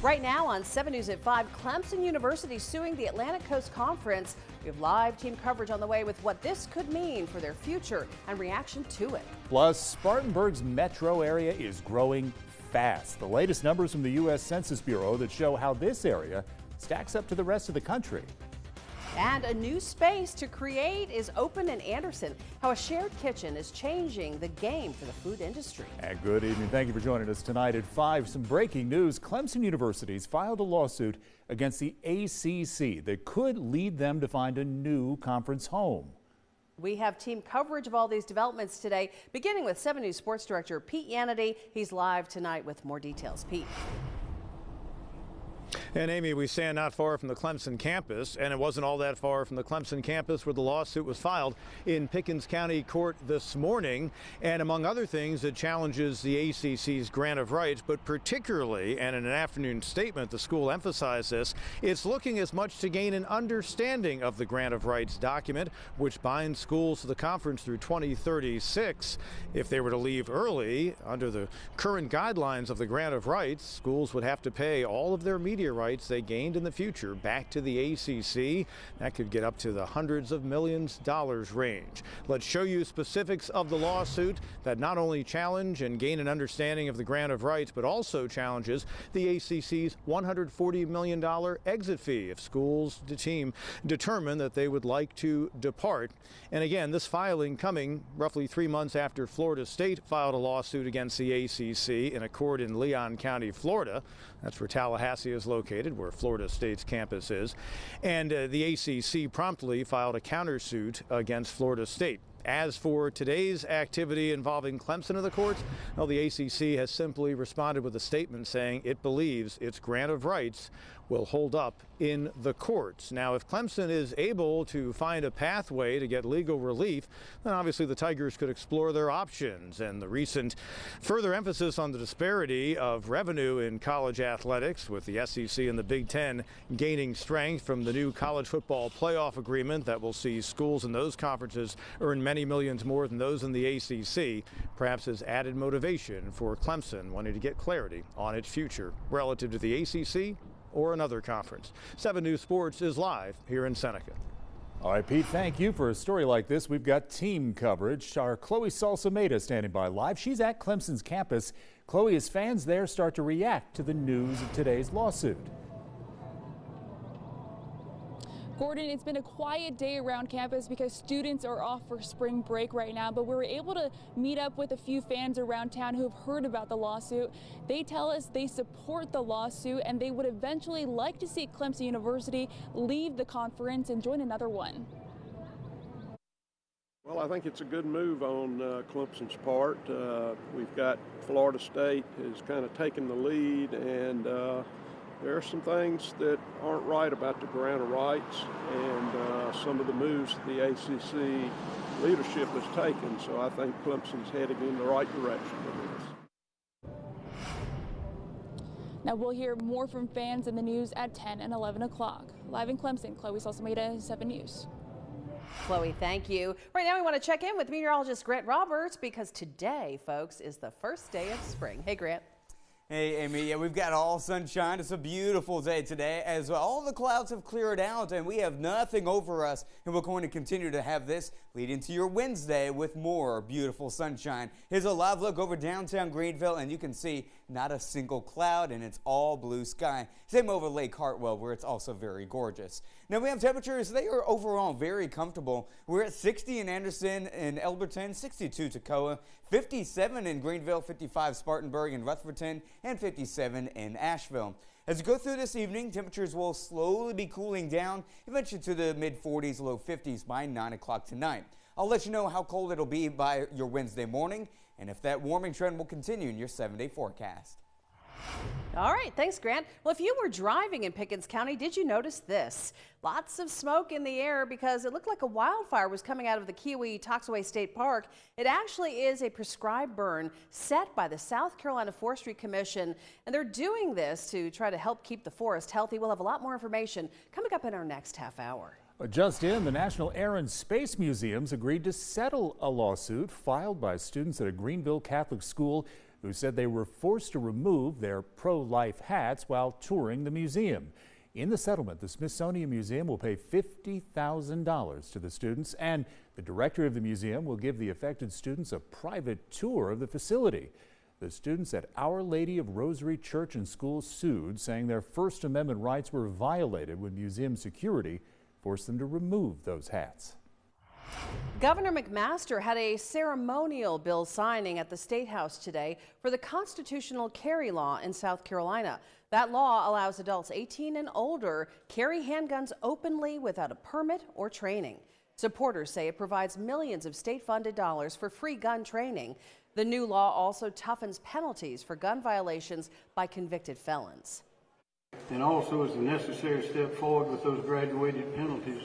Right now on 7 News at 5, Clemson University suing the Atlantic Coast Conference. We have live team coverage on the way with what this could mean for their future and reaction to it. Plus, Spartanburg's metro area is growing fast. The latest numbers from the U.S. Census Bureau that show how this area stacks up to the rest of the country. And a new space to create is open in Anderson. How a shared kitchen is changing the game for the food industry. And good evening. Thank you for joining us tonight at 5. Some breaking news. Clemson University's filed a lawsuit against the ACC that could lead them to find a new conference home. We have team coverage of all these developments today, beginning with 7 News Sports Director Pete Yanity. He's live tonight with more details. Pete. And Amy, we stand not far from the Clemson campus, and it wasn't all that far from the Clemson campus where the lawsuit was filed in Pickens County Court this morning. And among other things, it challenges the ACC's grant of rights, but particularly, and in an afternoon statement, the school emphasized this, it's looking as much to gain an understanding of the grant of rights document, which binds schools to the conference through 2036. If they were to leave early, under the current guidelines of the grant of rights, schools would have to pay all of their media rights they gained in the future back to the ACC. That could get up to the hundreds of millions of dollars range. Let's show you specifics of the lawsuit that not only challenge and gain an understanding of the grant of rights, but also challenges the ACC's $140 million exit fee if schools determine that they would like to depart. And again, this filing coming roughly 3 months after Florida State filed a lawsuit against the ACC in a court in Leon County, Florida. That's where Tallahassee is located, where Florida State's campus is. And the ACC promptly filed a countersuit against Florida State. As for today's activity involving Clemson in the courts, well, the ACC has simply responded with a statement saying it believes its grant of rights will hold up in the courts. Now, if Clemson is able to find a pathway to get legal relief, then obviously the Tigers could explore their options. And the recent further emphasis on the disparity of revenue in college athletics, with the SEC and the Big Ten gaining strength from the new college football playoff agreement that will see schools in those conferences earn many millions more than those in the ACC, perhaps has added motivation for Clemson wanting to get clarity on its future relative to the ACC or another conference. 7 News Sports is live here in Seneca. All right, Pete, thank you. For a story like this, we've got team coverage. Our Chloe Salsameda standing by live. She's at Clemson's campus. Chloe, as fans there start to react to the news of today's lawsuit. Gordon, it's been a quiet day around campus because students are off for spring break right now, but we were able to meet up with a few fans around town who have heard about the lawsuit. They tell us they support the lawsuit and they would eventually like to see Clemson University leave the conference and join another one. Well, I think it's a good move on Clemson's part. We've got Florida State has kind of taken the lead, and there are some things that aren't right about the grant of rights and some of the moves the ACC leadership has taken. So I think Clemson's heading in the right direction with this. Now we'll hear more from fans in the news at 10 and 11 o'clock. Live in Clemson, Chloe Salsameda, 7 News. Chloe, thank you. Right now we want to check in with meteorologist Grant Roberts because today, folks, is the first day of spring. Hey, Grant. Hey, Amy, yeah, we've got all sunshine. It's a beautiful day today as all the clouds have cleared out and we have nothing over us. And we're going to continue to have this lead into your Wednesday with more beautiful sunshine. Here's a live look over downtown Greenville, and you can see not a single cloud and it's all blue sky. Same over Lake Hartwell, where it's also very gorgeous. Now we have temperatures, they are overall very comfortable. We're at 60 in Anderson and Elberton, 62 Toccoa, 57 in Greenville, 55 Spartanburg and Rutherfordton, and 57 in Asheville. As we go through this evening, temperatures will slowly be cooling down, eventually to the mid-40s, low 50s by 9 o'clock tonight. I'll let you know how cold it'll be by your Wednesday morning, and if that warming trend will continue in your 7-day forecast. All right, thanks, Grant. Well, if you were driving in Pickens County, did you notice this? Lots of smoke in the air because it looked like a wildfire was coming out of the Kiowee-Toxaway State Park. It actually is a prescribed burn set by the South Carolina Forestry Commission, and they're doing this to try to help keep the forest healthy. We'll have a lot more information coming up in our next half hour. Just in, the National Air and Space Museums agreed to settle a lawsuit filed by students at a Greenville Catholic school. who said they were forced to remove their pro-life hats while touring the museum. In the settlement, the Smithsonian Museum will pay $50,000 to the students, and the director of the museum will give the affected students a private tour of the facility. The students at Our Lady of Rosary Church and School sued, saying their First Amendment rights were violated when museum security forced them to remove those hats. Governor McMaster had a ceremonial bill signing at the State House today for the constitutional carry law in South Carolina. That law allows adults 18 and older carry handguns openly without a permit or training. Supporters say it provides millions of state-funded dollars for free gun training. The new law also toughens penalties for gun violations by convicted felons. And also is a necessary step forward with those graduated penalties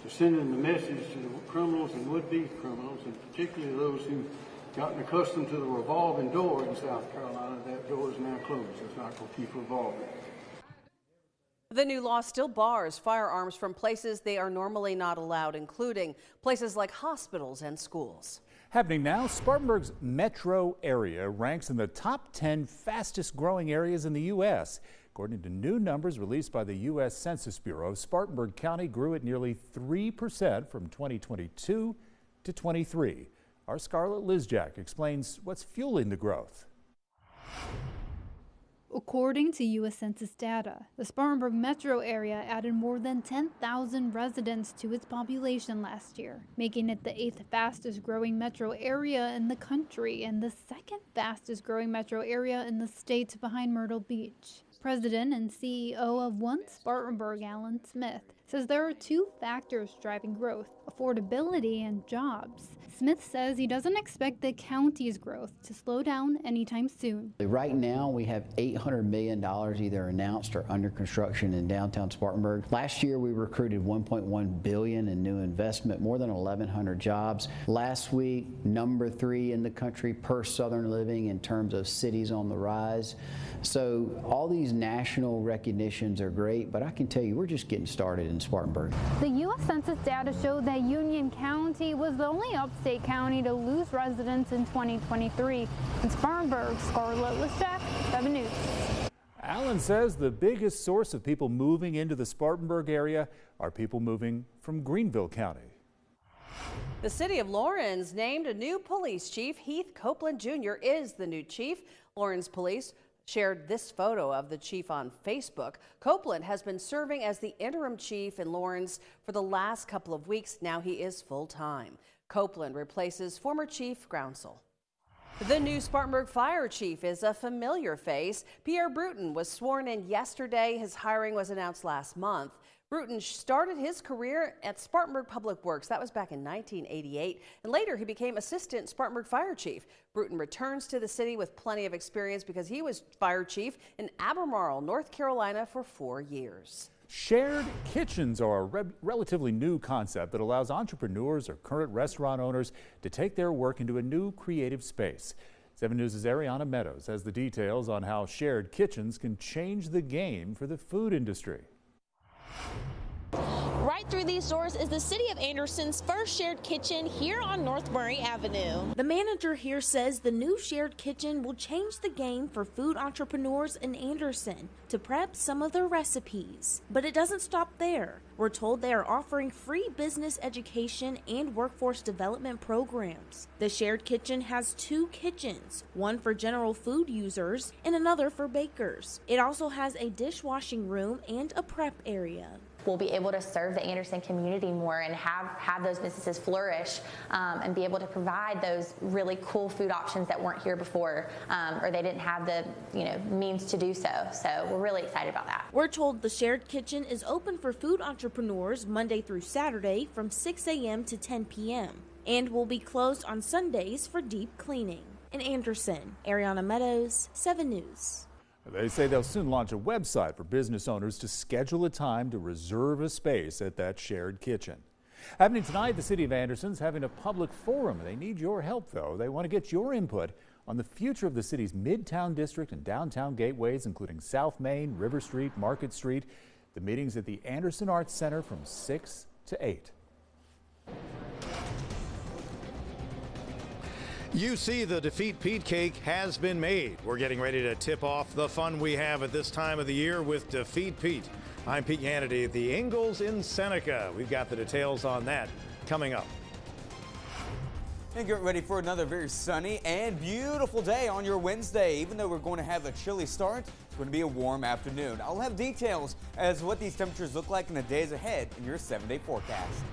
to sending the message to the criminals and would-be criminals, and particularly those who've gotten accustomed to the revolving door in South Carolina. That door is now closed. It's not going to keep revolving. The new law still bars firearms from places they are normally not allowed, including places like hospitals and schools. Happening now, Spartanburg's metro area ranks in the top 10 fastest growing areas in the U.S. According to new numbers released by the U.S. Census Bureau, Spartanburg County grew at nearly 3% from 2022 to 23. Our Scarlett Lizjack explains what's fueling the growth. According to U.S. Census data, the Spartanburg metro area added more than 10,000 residents to its population last year, making it the 8th fastest growing metro area in the country and the 2nd fastest growing metro area in the state behind Myrtle Beach. President and CEO of One Spartanburg, Alan Smith, says there are two factors driving growth: affordability and jobs. Smith says he doesn't expect the county's growth to slow down anytime soon. Right now, we have $800 million either announced or under construction in downtown Spartanburg. Last year, we recruited $1.1 billion in new investment, more than 1,100 jobs. Last week, number 3 in the country per Southern Living in terms of cities on the rise. So all these national recognitions are great, but I can tell you, we're just getting started in Spartanburg. The U.S. Census data showed that Union County was the only upstate county to lose residents in 2023. In Spartanburg, Scarlett Lizjack, 7 News. Allen says the biggest source of people moving into the Spartanburg area are people moving from Greenville County. The city of Lawrence named a new police chief. Heath Copeland Jr. is the new chief. Lawrence Police shared this photo of the chief on Facebook. Copeland has been serving as the interim chief in Lawrence for the last couple of weeks. Now he is full-time. Copeland replaces former Chief Groundsel. The new Spartanburg fire chief is a familiar face. Pierre Bruton was sworn in yesterday. His hiring was announced last month. Bruton started his career at Spartanburg Public Works. That was back in 1988. And later he became assistant Spartanburg fire chief. Bruton returns to the city with plenty of experience because he was fire chief in Albemarle, North Carolina for 4 years. Shared kitchens are a relatively new concept that allows entrepreneurs or current restaurant owners to take their work into a new creative space. 7 News' Ariana Meadows has the details on how shared kitchens can change the game for the food industry. Right through these doors is the City of Anderson's first shared kitchen here on North Murray Avenue. The manager here says the new shared kitchen will change the game for food entrepreneurs in Anderson to prep some of their recipes. But it doesn't stop there. We're told they are offering free business education and workforce development programs. The shared kitchen has 2 kitchens, one for general food users and another for bakers. It also has a dishwashing room and a prep area. We'll be able to serve the Anderson community more and have those businesses flourish and be able to provide those really cool food options that weren't here before or they didn't have the means to do so. So we're really excited about that. We're told the shared kitchen is open for food entrepreneurs Monday through Saturday from 6 a.m. to 10 p.m. and will be closed on Sundays for deep cleaning. In Anderson, Ariana Meadows, 7 News. They say they'll soon launch a website for business owners to schedule a time to reserve a space at that shared kitchen. Happening tonight, the City of Anderson's having a public forum. They need your help, though. They want to get your input on the future of the city's Midtown District and downtown gateways, including South Main, River Street, Market Street. The meeting's at the Anderson Arts Center from 6 to 8. You see, the Defeat Pete cake has been made. We're getting ready to tip off the fun we have at this time of the year with Defeat Pete. I'm Pete Hannity at the Ingalls in Seneca. We've got the details on that coming up. And get ready for another very sunny and beautiful day on your Wednesday. Even though we're going to have a chilly start, it's going to be a warm afternoon. I'll have details as to what these temperatures look like in the days ahead in your 7-day forecast.